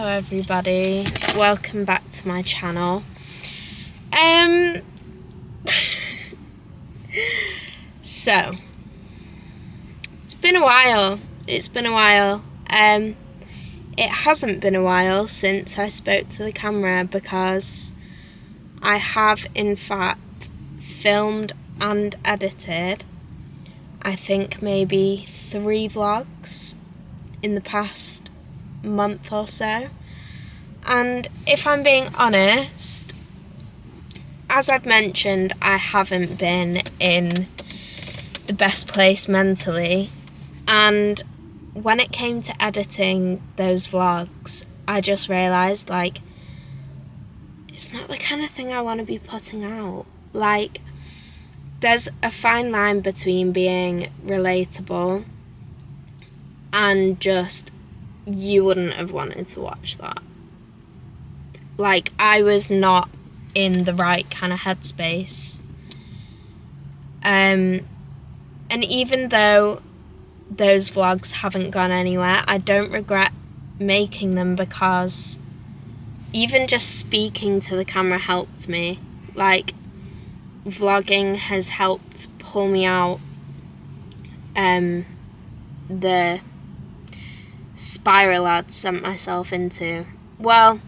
Hello everybody, welcome back to my channel. So it's been a while. It hasn't been a while since I spoke to the camera, because I have in fact filmed and edited, I think maybe 3 vlogs in the past month or so. And if I'm being honest, as I've mentioned, I haven't been in the best place mentally, and when it came to editing those vlogs, I just realised, like, it's not the kind of thing I want to be putting out. Like, there's a fine line between being relatable and just, you wouldn't have wanted to watch that. Like, I was not in the right kind of headspace. And even though those vlogs haven't gone anywhere, I don't regret making them, because even just speaking to the camera helped me. Like, vlogging has helped pull me out the spiral I'd sent myself into. Well,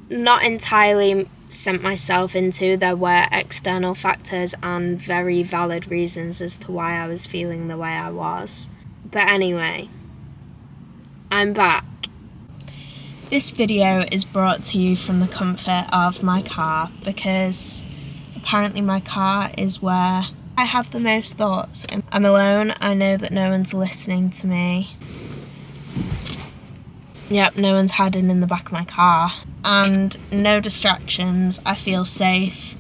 not entirely sent myself into. There were external factors and very valid reasons as to why I was feeling the way I was. But anyway, I'm back. This video is brought to you from the comfort of my car, because apparently my car is where I have the most thoughts. I'm alone, I know that no one's listening to me. Yep, no one's hiding in the back of my car. And no distractions, I feel safe.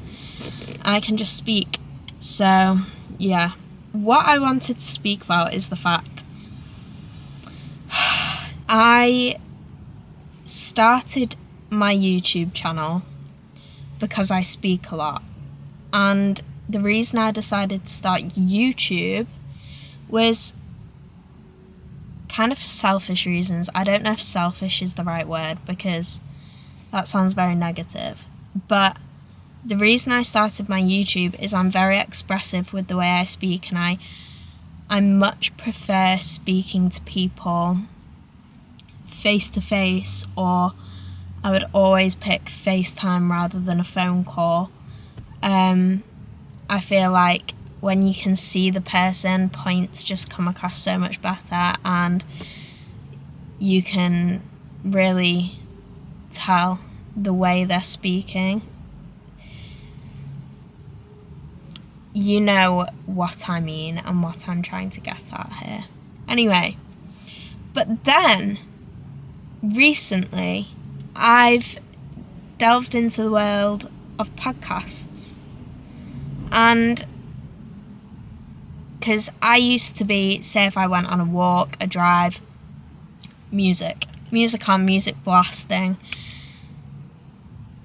I can just speak. So, yeah. What I wanted to speak about is the fact I started my YouTube channel because I speak a lot. And the reason I decided to start YouTube was kind of for selfish reasons. I don't know if selfish is the right word, because that sounds very negative. But the reason I started my YouTube is I'm very expressive with the way I speak, and I much prefer speaking to people face to face, or I would always pick FaceTime rather than a phone call. I feel like when you can see the person, points just come across so much better, and you can really tell the way they're speaking. You know what I mean and what I'm trying to get at here. Anyway, but then recently I've delved into the world of podcasts, and because I used to be, say if I went on a walk, a drive, music on, music blasting.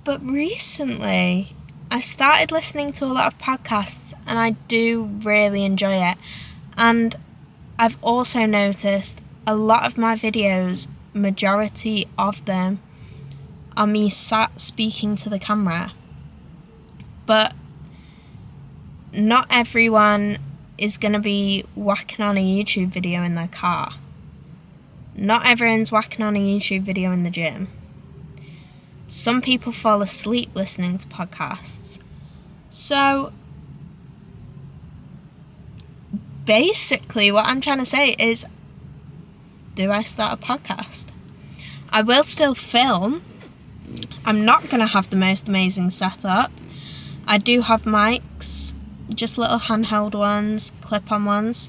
But recently I started listening to a lot of podcasts, and I do really enjoy it. And I've also noticed a lot of my videos, majority of them, are me sat speaking to the camera. But not everyone is going to be whacking on a YouTube video in their car. Not everyone's whacking on a YouTube video in the gym. Some people fall asleep listening to podcasts. So basically what I'm trying to say is, do I start a podcast? I will still film. I'm not going to have the most amazing setup. I do have mics, just little handheld ones, clip-on ones.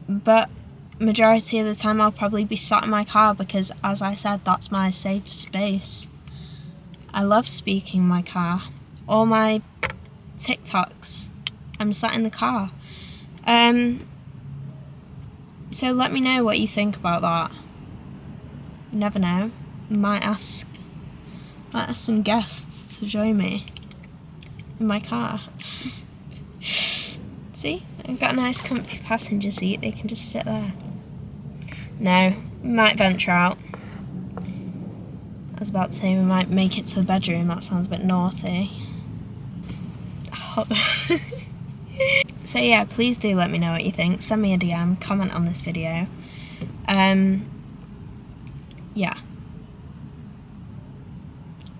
But majority of the time I'll probably be sat in my car, because, as I said, that's my safe space. I love speaking in my car. All my TikToks, I'm sat in the car. So let me know what you think about that. You never know. Might ask some guests to join me in my car. See, I've got a nice comfy passenger seat. They can just sit there. No, might venture out. was about to say we might make it to the bedroom. That sounds a bit naughty. So yeah, please do let me know what you think. Send me a DM, comment on this video. Yeah.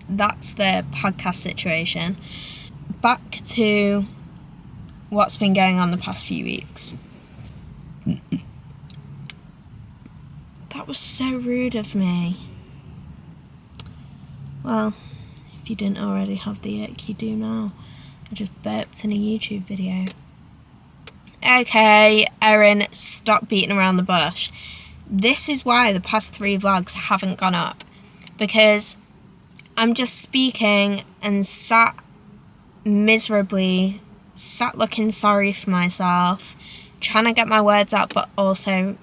That's the podcast situation. Back to what's been going on the past few weeks. That was so rude of me. Well, if you didn't already have the ick, you do now. I just burped in a YouTube video. Okay, Erin, stop beating around the bush. This is why the past 3 vlogs haven't gone up. Because I'm just speaking and sat miserably, sat looking sorry for myself, trying to get my words out, but also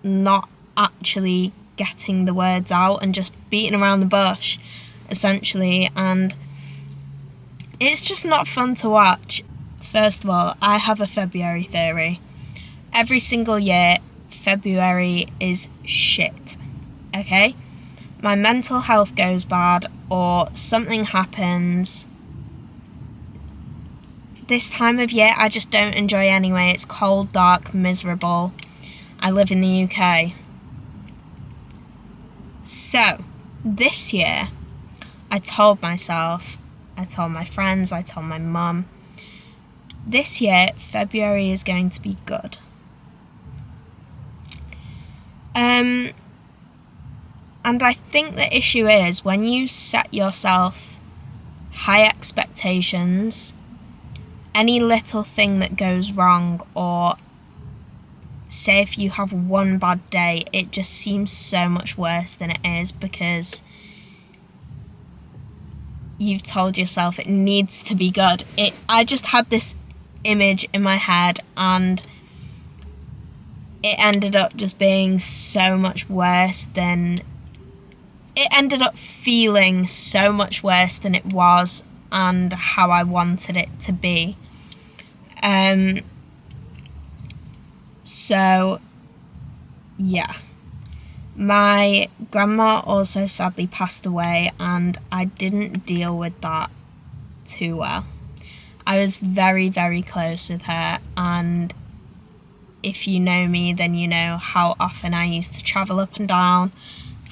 not actually getting the words out and just beating around the bush, essentially. And it's just not fun to watch. First of all, I have a February theory. Every single year, February is shit, okay? My mental health goes bad or something happens. This time of year, I just don't enjoy anyway. It's cold, dark, miserable. I live in the UK. So, this year, I told myself, I told my friends, I told my mum, this year, February is going to be good. And I think the issue is when you set yourself high expectations, any little thing that goes wrong, or say if you have one bad day, it just seems so much worse than it is because you've told yourself it needs to be good. I just had this image in my head and it ended up just being so much worse than it ended up feeling so much worse than it was and how I wanted it to be. So yeah, my grandma also sadly passed away and I didn't deal with that too well. I was very, very close with her, and if you know me, then you know how often I used to travel up and down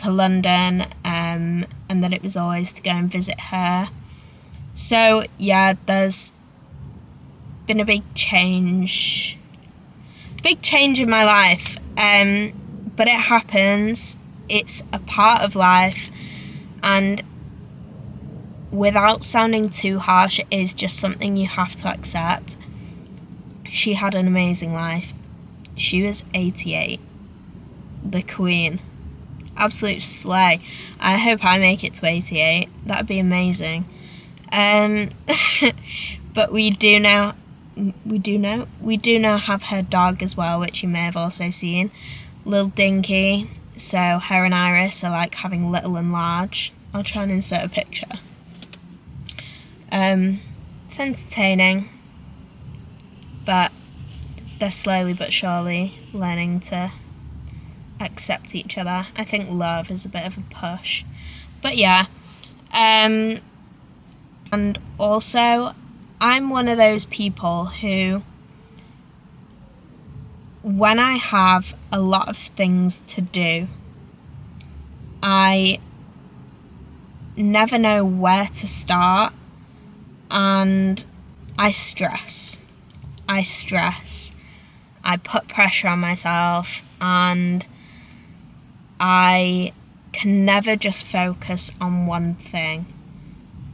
to London, and that it was always to go and visit her. So yeah, there's been a big change in my life, but it happens. It's a part of life, and without sounding too harsh, it is just something you have to accept. She had an amazing life. She was 88. The queen. Absolute slay. I hope I make it to 88. That'd be amazing. But we do now have her dog as well, which you may have also seen. Lil Dinky. So her and Iris are like having little and large. I'll try and insert a picture. It's entertaining, but they're slowly but surely learning to accept each other. I think love is a bit of a push, but yeah. And also, I'm one of those people who, when I have a lot of things to do, I never know where to start, and I stress. I put pressure on myself, and I can never just focus on one thing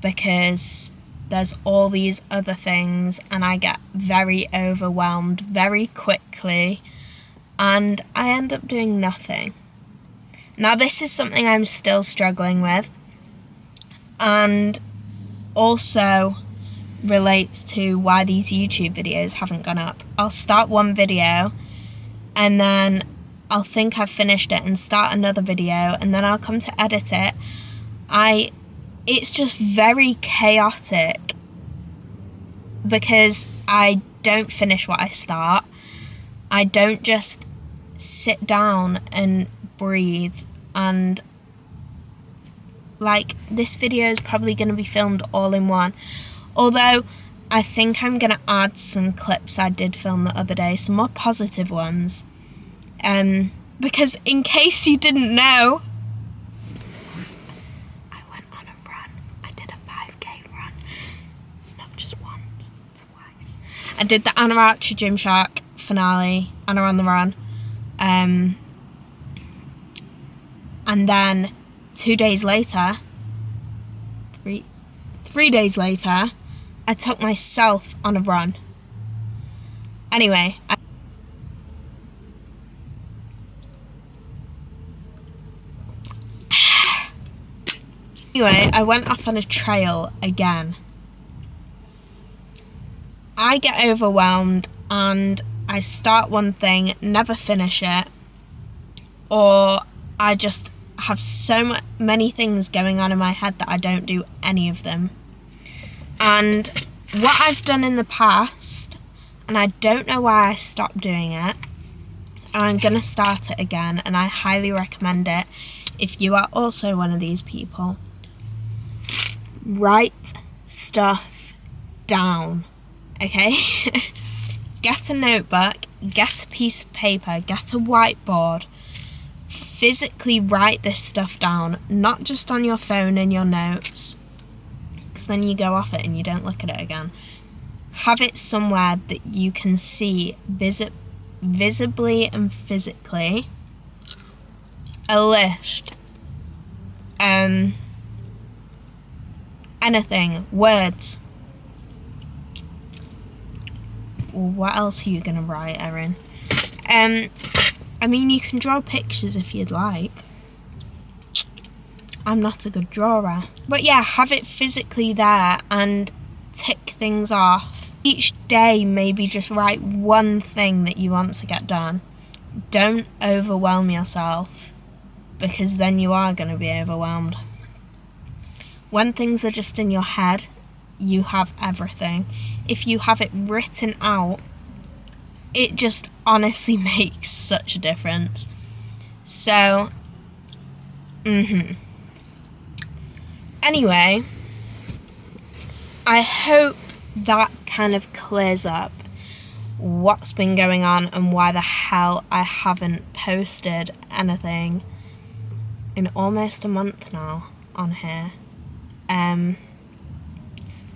because there's all these other things, and I get very overwhelmed very quickly, and I end up doing nothing. Now, this is something I'm still struggling with, and also relates to why these YouTube videos haven't gone up. I'll start one video and then I'll think I've finished it and start another video, and then I'll come to edit it. It's just very chaotic because I don't finish what I start. I don't just sit down and breathe and like, this video is probably going to be filmed all in one. Although, I think I'm going to add some clips I did film the other day, some more positive ones. Because in case you didn't know, I went on a run. I did a 5k run. Not just once, twice. I did the Anna Archer Gymshark finale, Anna on the Run. And then 2 days later, three days later, I took myself on a run. Anyway, I went off on a trail again. I get overwhelmed and I start one thing, never finish it, or I just have so many things going on in my head that I don't do any of them. And what I've done in the past, and I don't know why I stopped doing it, and I'm going to start it again, and I highly recommend it if you are also one of these people. Write stuff down, okay? Get a notebook, get a piece of paper, get a whiteboard. Physically write this stuff down, not just on your phone in your notes, because then you go off it and you don't look at it again. Have it somewhere that you can see visibly and physically a list. Anything, words. What else are you gonna write, Erin? I mean, you can draw pictures if you'd like. I'm not a good drawer. But yeah, have it physically there and tick things off. Each day, maybe just write one thing that you want to get done. Don't overwhelm yourself, because then you are going to be overwhelmed. When things are just in your head, you have everything. If you have it written out, it just honestly makes such a difference. So, Anyway, I hope that kind of clears up what's been going on and why the hell I haven't posted anything in almost a month now on here.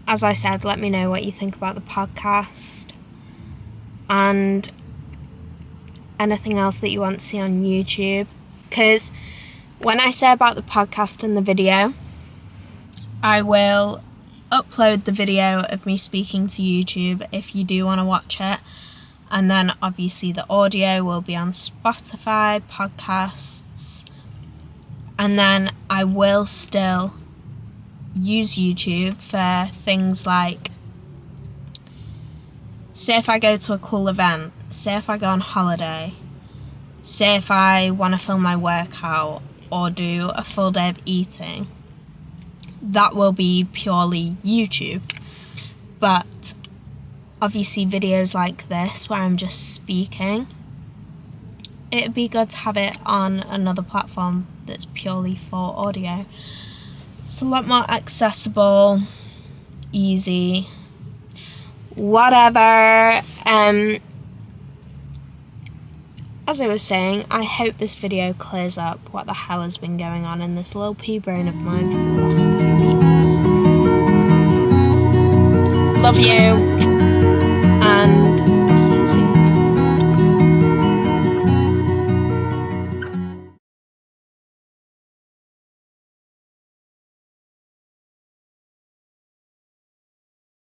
As I said, let me know what you think about the podcast and anything else that you want to see on YouTube. Because when I say about the podcast and the video, I will upload the video of me speaking to YouTube if you do want to watch it. And then obviously the audio will be on Spotify, podcasts. And then I will still use YouTube for things like, say if I go to a cool event, say if I go on holiday, say if I want to film my workout or do a full day of eating, that will be purely YouTube. But obviously videos like this where I'm just speaking, it'd be good to have it on another platform that's purely for audio. It's a lot more accessible, easy, whatever. As I was saying, I hope this video clears up what the hell has been going on in this little pea brain of mine for the last few weeks. Love you.